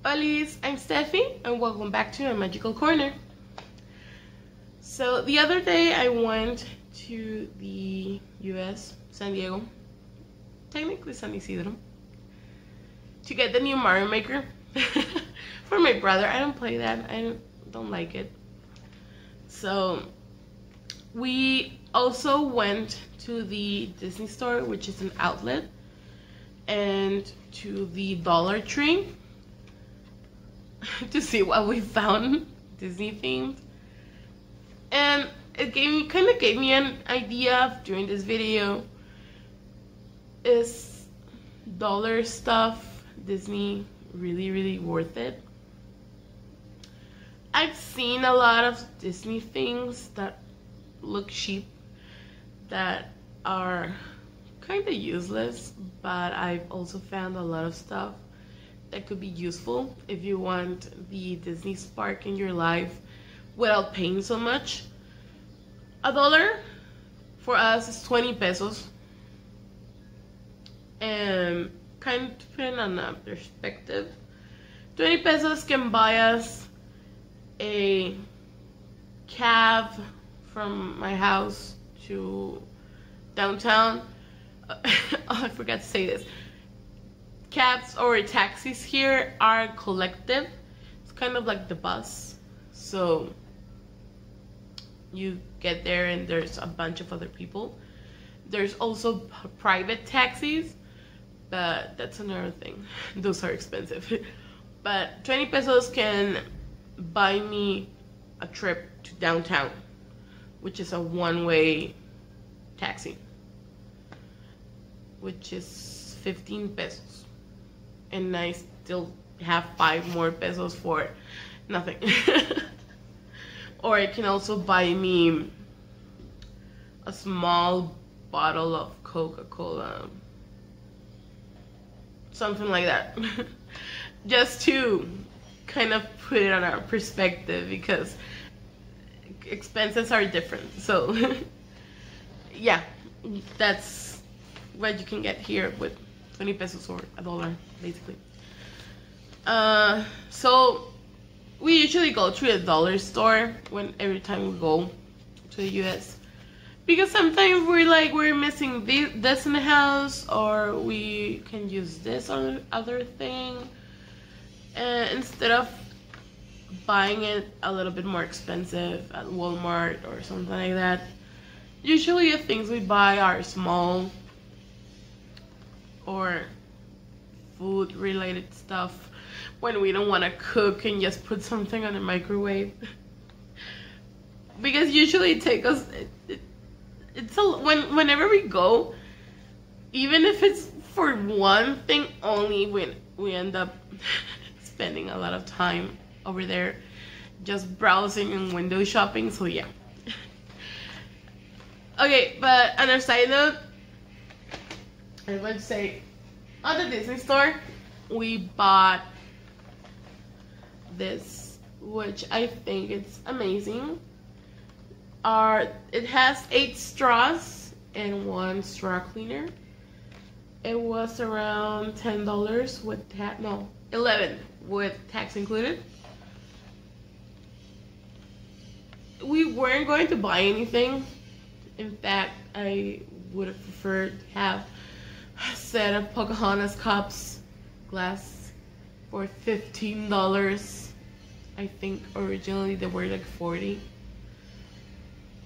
Holis, I'm Stephie, and welcome back to my magical corner. So the other day I went to the US, San Diego, technically San Isidro, to get the new Mario Maker for my brother. I don't play that, I don't like it. So we also went to the Disney store, which is an outlet, and to the Dollar Tree to see what we found Disney themed. And it kind of gave me an idea of doing this video. Is dollar stuff Disney really worth it? I've seen a lot of Disney things that look cheap, that are kind of useless, but I've also found a lot of stuff that could be useful if you want the Disney spark in your life without paying so much. $1 for us is 20 pesos. And kind of to put it on a perspective, 20 pesos can buy us a cab from my house to downtown. Oh, I forgot to say this. Cabs or taxis here are collective. It's kind of like the bus. So you get there and there's a bunch of other people. There's also private taxis, but that's another thing. Those are expensive. But 20 pesos can buy me a trip to downtown, which is a one-way taxi, which is 15 pesos. And I still have 5 more pesos for nothing. Or it can also buy me a small bottle of Coca-Cola, something like that. Just to kind of put it on our perspective, because expenses are different. So yeah, that's what you can get here with 20 pesos or $1 basically. So we usually go to a dollar store every time we go to the US, because sometimes we're missing this in the house, or we can use this other thing, and instead of buying it a little bit more expensive at Walmart or something like that. Usually the things we buy are small or food related stuff, when we don't want to cook and just put something on the microwave. Because usually it takes us, whenever we go, even if it's for one thing only, we end up spending a lot of time over there just browsing and window shopping. So yeah. Okay, but on a side note, I want to say, at the Disney store we bought this, which I think it's amazing. It has 8 straws and 1 straw cleaner. It was around $10 with $11 with tax included. We weren't going to buy anything. In fact, I would have preferred to have a set of Pocahontas cups, glass, for $15. I think originally they were like $40.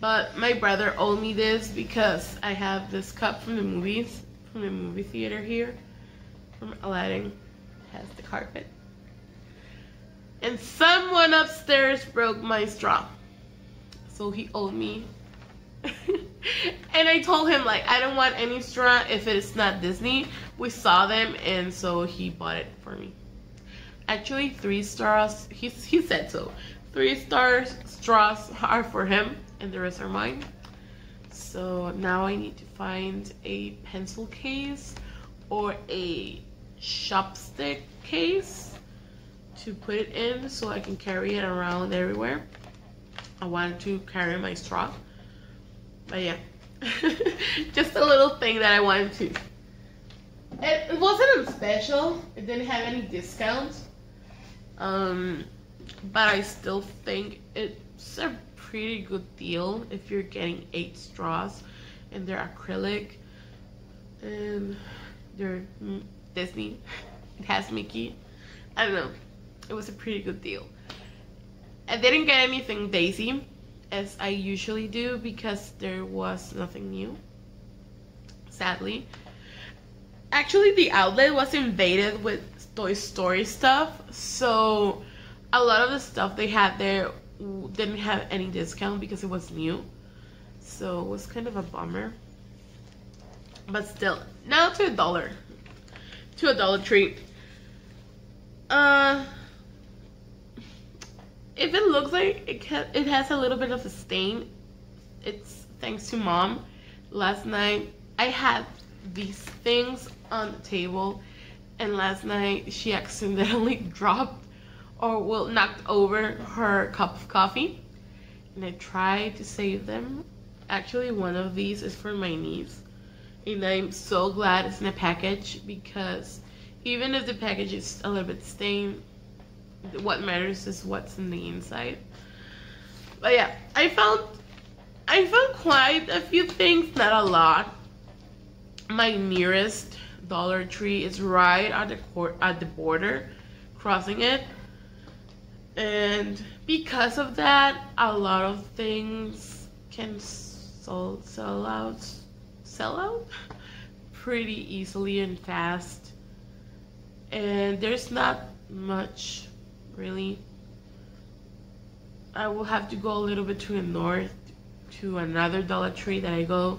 But my brother owed me this because I have this cup from the movies, from the movie theater here, from Aladdin. It has the carpet. And someone upstairs broke my straw, so he owed me. And I told him, like, I don't want any straw if it's not Disney. We saw them, and so he bought it for me. Actually, 3 straws, he said so. 3 straws are for him, and the rest are mine. So now I need to find a pencil case or a chopstick case to put it in, so I can carry it around everywhere. I wanted to carry my straw, but yeah. Just a little thing that I wanted to. It wasn't on special. It didn't have any discounts. But I still think it's a pretty good deal if you're getting 8 straws, and they're acrylic, and they're Disney. It has Mickey. I don't know. It was a pretty good deal. I didn't get anything Daisy, as I usually do, because there was nothing new, sadly. Actually, the outlet was invaded with Toy Story stuff, so a lot of the stuff they had there didn't have any discount because it was new. So it was kind of a bummer. But still, now to $1. To a Dollar Tree. If it looks like it has a little bit of a stain, it's thanks to Mom. Last night I had these things on the table, and last night she accidentally dropped or knocked over her cup of coffee, and I tried to save them. Actually, one of these is for my niece, and I'm so glad it's in a package, because even if the package is a little bit stained, what matters is what's in the inside. But yeah, I found quite a few things, not a lot. My nearest Dollar Tree is right at the border, crossing it, and because of that, a lot of things can sell out pretty easily and fast, and there's not much really. I will have to go a little bit to the north to another Dollar Tree that I go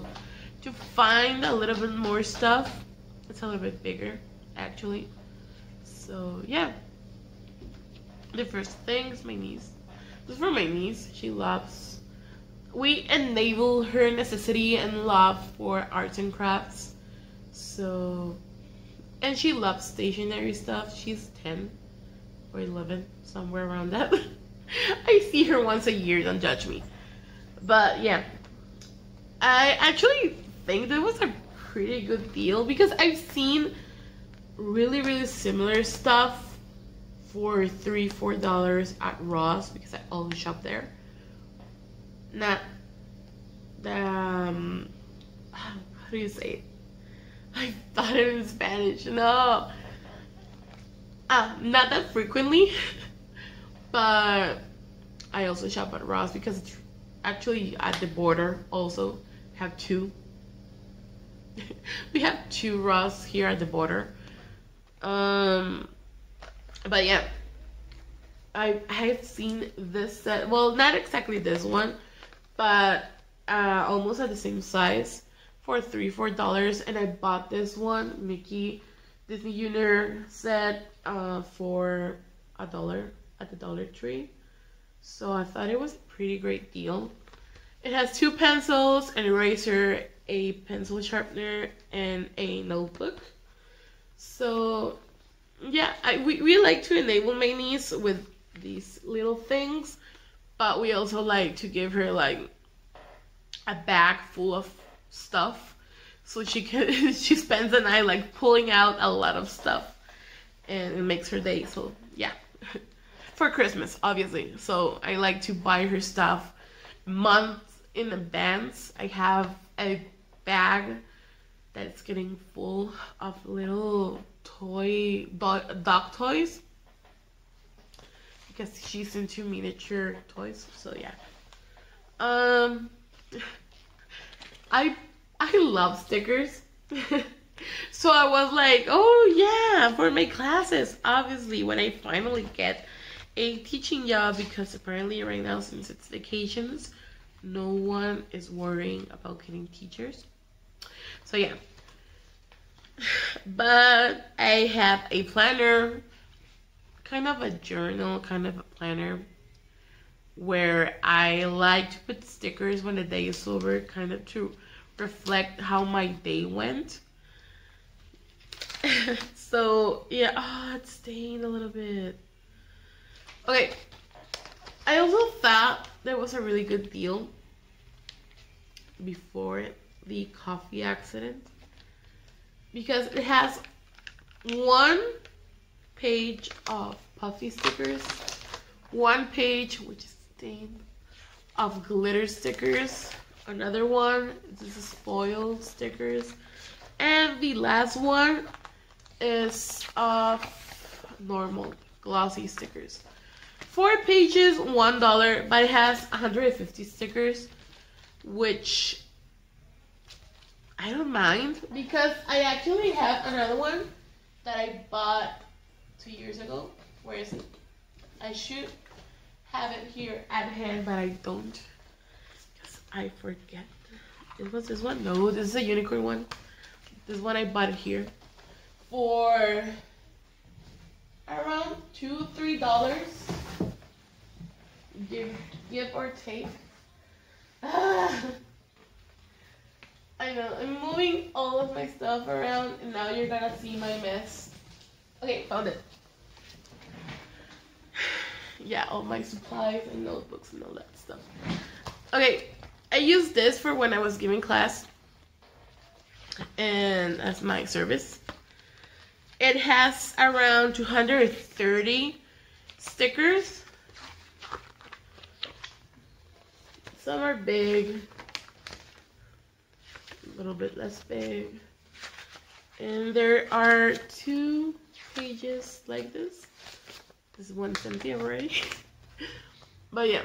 to find a little bit more stuff. It's a little bit bigger, actually. So yeah, the first thing is my niece. This is for my niece. She loves, we enable her necessity and love for arts and crafts. So, and she loves stationery stuff. She's 10 or 11, somewhere around that. I see her once a year, don't judge me. But yeah, I actually think that was a pretty good deal, because I've seen really similar stuff for $3-4 at Ross, because I always shop there. Not how do you say it? I thought it in Spanish. No. Not that frequently, but I also shop at Ross because it's actually at the border. Also, have two. We have 2 Ross here at the border. But yeah, I have seen this set. Well, not exactly this one, but almost at the same size for $3-4, and I bought this one Mickey Disney Junior set for $1 at the Dollar Tree. So I thought it was a pretty great deal. It has 2 pencils, an eraser, a pencil sharpener, and a notebook. So yeah, we like to enable my niece with these little things, but we also like to give her like a bag full of stuff, so she spends the night like pulling out a lot of stuff, and it makes her day. So yeah, for Christmas obviously. So I like to buy her stuff months in advance. I have a bag that's getting full of little dog toys, because she's into miniature toys. So yeah, I love stickers. So I was like, oh yeah, for my classes, obviously, when I finally get a teaching job, because apparently right now, since it's vacations, no one is worrying about getting teachers. So yeah, but I have a planner, kind of a journal, kind of a planner, where I like to put stickers when the day is over, kind of to reflect how my day went. So yeah, it's stained a little bit. Okay, I also thought there was a really good deal before the coffee accident, because it has 1 page of puffy stickers. 1 page, which is stained, of glitter stickers. Another one, this is foil stickers. And the last one is of normal glossy stickers. 4 pages, $1, but it has 150 stickers, which I don't mind because I actually have another one that I bought 2 years ago. Where is it? I should have it here at hand, but I don't because I forget. It was this one? No, this is a unicorn one. This one I bought it here for around $2-3. Give or take. I know, I'm moving all of my stuff around and now you're gonna see my mess. Okay, found it. Yeah, all my supplies and notebooks and all that stuff. Okay, I used this for when I was giving class and as my service. It has around 230 stickers. Some are big, a little bit less big. And there are 2 pages like this. This one's empty already. But yeah,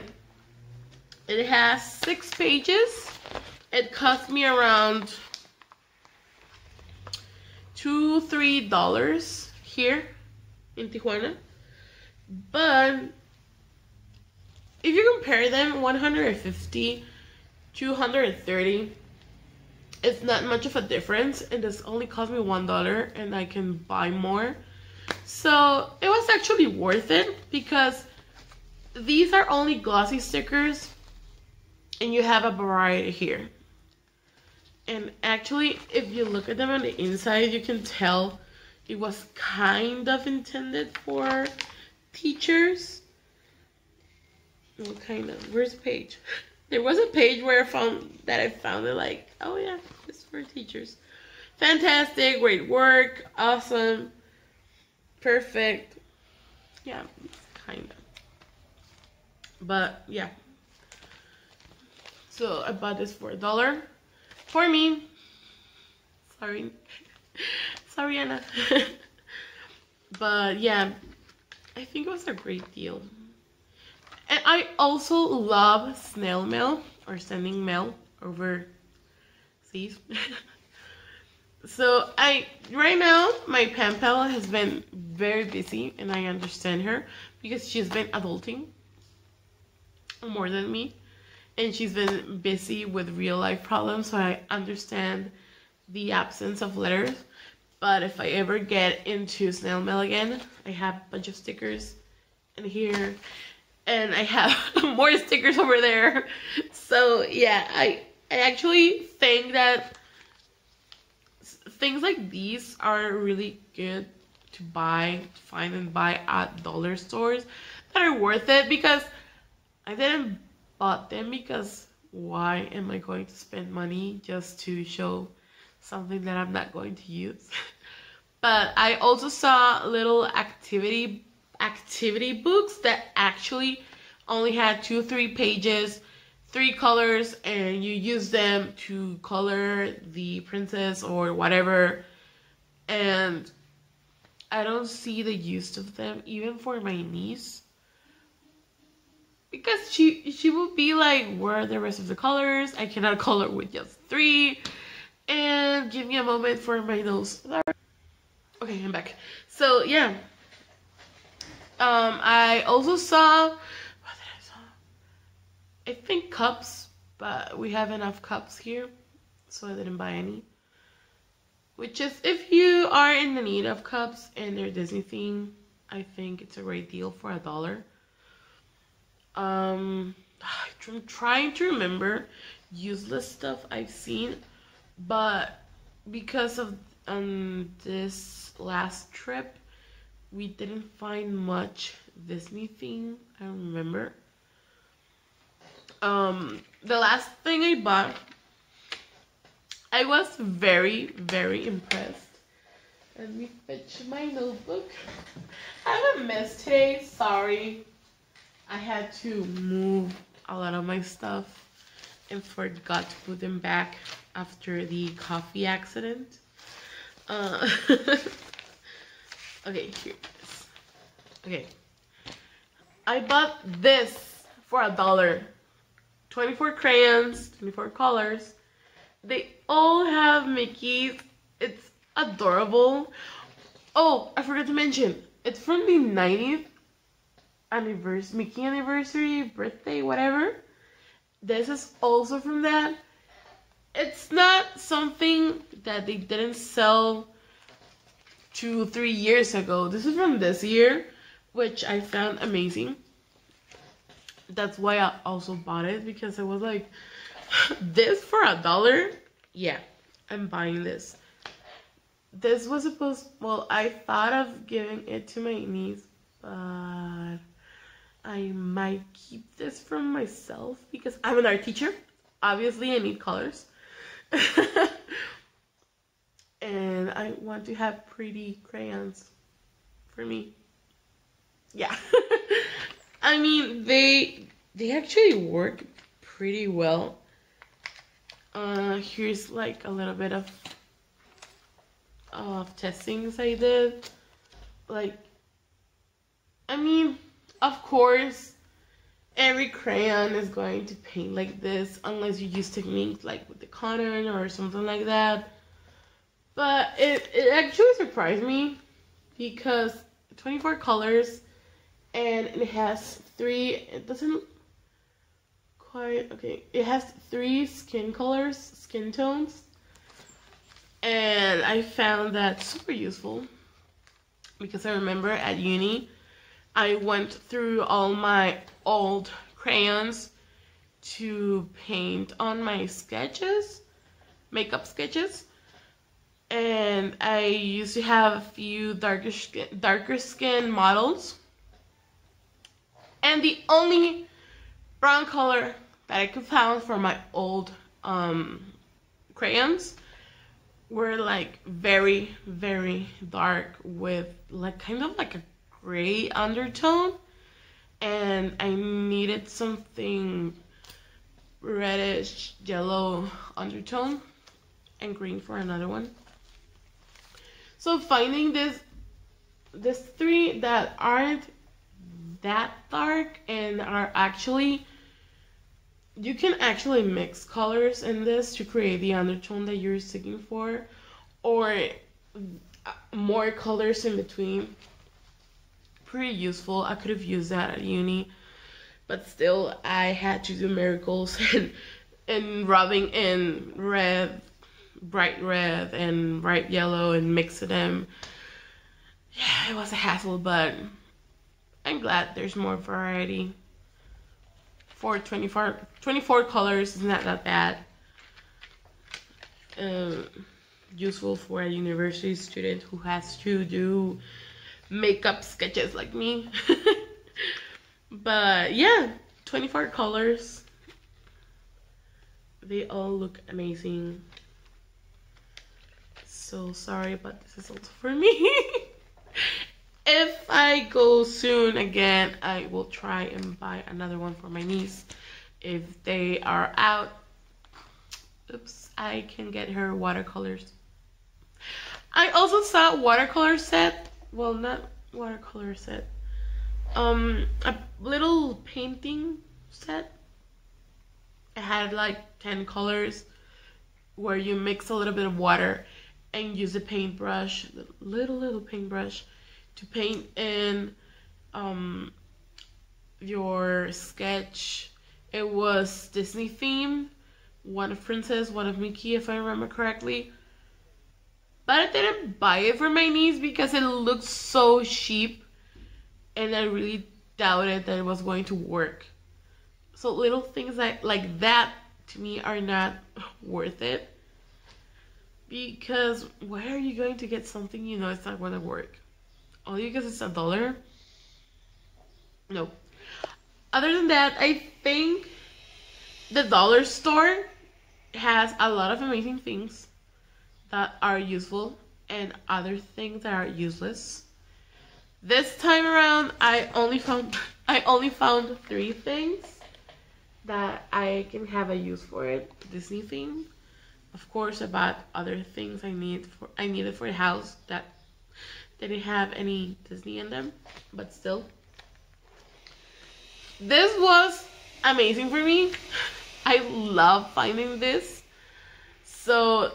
it has 6 pages. It cost me around $2-3 here in Tijuana. But if you compare them, 150, 230, it's not much of a difference, and this only cost me $1 and I can buy more. So it was actually worth it because these are only glossy stickers and you have a variety here. And actually, if you look at them on the inside, you can tell it was kind of intended for teachers. What kind of? Where's the page? There was a page where I found it like, oh yeah, it's for teachers. Fantastic, great work, awesome, perfect. Yeah, kind of. But yeah. So I bought this for $1 for me. Sorry. Sorry, Anna. But yeah, I think it was a great deal. And I also love snail mail or sending mail overseas. So right now my pen pal has been very busy, and I understand her because she's been adulting more than me, and she's been busy with real life problems. So I understand the absence of letters. But if I ever get into snail mail again, I have a bunch of stickers in here. And I have more stickers over there. So yeah, I actually think that things like these are really good to find and buy at dollar stores that are worth it, because I didn't bought them because why am I going to spend money just to show something that I'm not going to use? But I also saw little activity books that actually only had 2-3 pages, 3 colors, and you use them to color the princess or whatever. And I don't see the use of them even for my niece, because she will be like, where are the rest of the colors? I cannot color with just 3. And give me a moment for my nose. Okay, I'm back. So yeah, I also saw, what did I saw? I think cups, but we have enough cups here, so I didn't buy any. Which is, if you are in the need of cups and they're Disney theme, I think it's a great deal for $1. I'm trying to remember useless stuff I've seen, but because of this last trip, we didn't find much Disney theme. I don't remember. The last thing I bought, I was very, very impressed. Let me fetch my notebook. I have a mess today. Sorry. I had to move a lot of my stuff and forgot to put them back after the coffee accident. Okay, here it is. Okay. I bought this for $1. 24 crayons, 24 colors. They all have Mickeys. It's adorable. Oh, I forgot to mention, it's from the 90th anniversary, Mickey anniversary, birthday, whatever. This is also from that. It's not something that they didn't sell 2-3 years ago. This is from this year, which I found amazing. That's why I also bought it, because I was like, this for $1? Yeah, I'm buying this. This was supposed, well, I thought of giving it to my niece, but I might keep this for myself because I'm an art teacher. Obviously, I need colors. And I want to have pretty crayons for me. Yeah. I mean, they actually work pretty well. Here's like a little bit of testings I did. Like, I mean, of course, every crayon is going to paint like this unless you use techniques like with the cotton or something like that. But it actually surprised me because 24 colors and it has 3, it doesn't quite, okay, it has 3 skin colors, skin tones. And I found that super useful because I remember at uni, I went through all my old crayons to paint on my sketches, makeup sketches. And I used to have a few darker skin models. And the only brown color that I could find for my old crayons were like very, very dark with like kind of like a gray undertone. And I needed something reddish yellow undertone and green for another one. So finding this 3 that aren't that dark and are actually, you can actually mix colors in this to create the undertone that you're seeking for, or more colors in between. Pretty useful. I could have used that at uni, but still I had to do miracles and rubbing in red, bright red and bright yellow and mixing them. Yeah, it was a hassle, but I'm glad there's more variety. For 24 colors is not that bad. Useful for a university student who has to do makeup sketches like me. But yeah, 24 colors. They all look amazing. So sorry, but this is also for me. If I go soon again, I will try and buy another one for my niece. If they are out, oops, I can get her watercolors. I also saw a watercolor set. Well, not watercolor set. A little painting set. It had like 10 colors where you mix a little bit of water and use a paintbrush, little paintbrush, to paint in your sketch. It was Disney themed, one of Princess, one of Mickey, if I remember correctly. But I didn't buy it for my niece because it looked so cheap and I really doubted that it was going to work. So little things like that to me are not worth it, because where are you going to get something you know it's not going to work? Only because it's $1? No. Other than that, I think the dollar store has a lot of amazing things that are useful and other things that are useless. This time around, I only found 3 things that I can have a use for it. Disney theme. Of course, I bought other things I needed for the house that didn't have any Disney in them, but still. This was amazing for me. I love finding this. So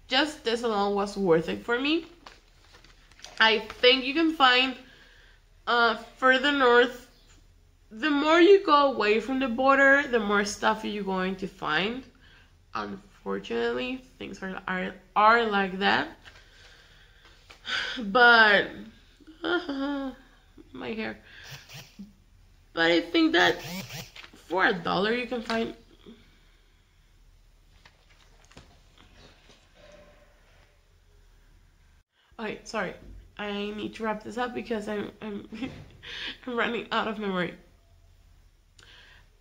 just this alone was worth it for me. I think you can find further north. The more you go away from the border, the more stuff you're going to find. Unfortunately, things are like that. But my hair. But I think that for $1 you can find. Okay, sorry. I need to wrap this up because I'm I'm running out of memory.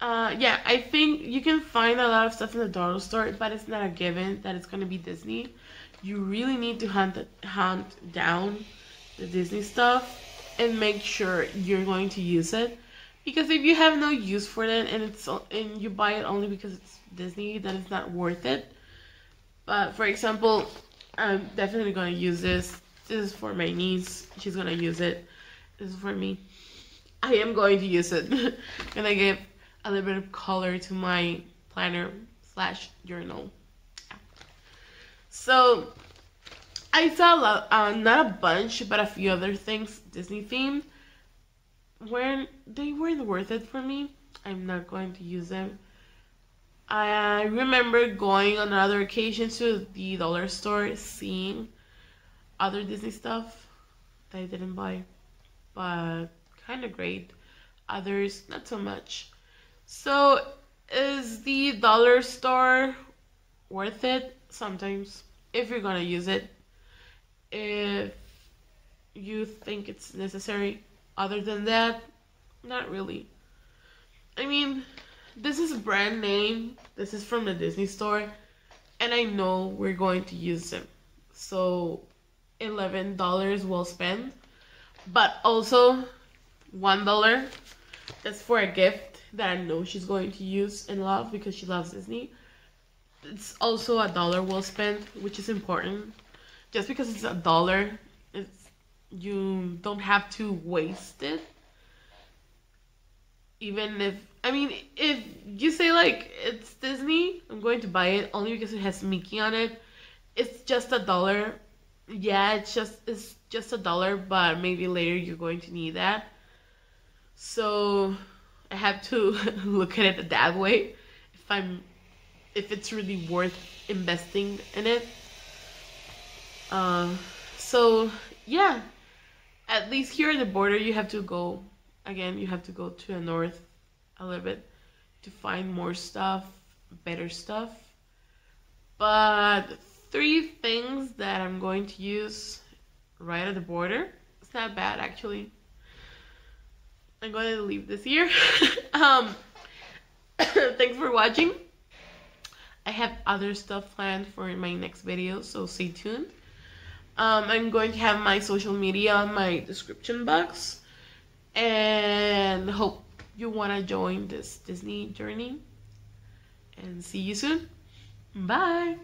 Yeah, I think you can find a lot of stuff in the dollar store, but it's not a given that it's gonna be Disney. You really need to hunt down the Disney stuff and make sure you're going to use it. Because if you have no use for it and you buy it only because it's Disney, then it's not worth it. But for example, I'm definitely gonna use this. This is for my niece. She's gonna use it. This is for me. I am going to use it. Gonna give a little bit of color to my planner / journal. So I saw a lot, not a bunch, but a few other things Disney themed. When they weren't worth it for me, I'm not going to use them. I remember going on other occasions to the dollar store, seeing other Disney stuff that I didn't buy, but kind of great. Others, not so much. So, is the dollar store worth it? Sometimes, if you're gonna use it. If you think it's necessary. Other than that, not really. I mean, this is a brand name. This is from the Disney store. And I know we're going to use them. So, $11 well spent. But also, $1. That's for a gift that I know she's going to use and love because she loves Disney. It's also $1 well spent, which is important. Just because it's $1, you don't have to waste it. Even if, I mean, if you say like, it's Disney, I'm going to buy it only because it has Mickey on it. It's just $1. Yeah, it's just $1, but maybe later you're going to need that. So I have to look at it that way. If it's really worth investing in it. So yeah, at least here at the border you have to go, again, you have to go to the north a little bit to find more stuff, better stuff. But 3 things that I'm going to use right at the border. It's not bad actually. I'm going to leave this here. Thanks for watching. I have other stuff planned for my next video, so stay tuned. I'm going to have my social media on my description box. And hope you want to join this Disney journey. And see you soon. Bye.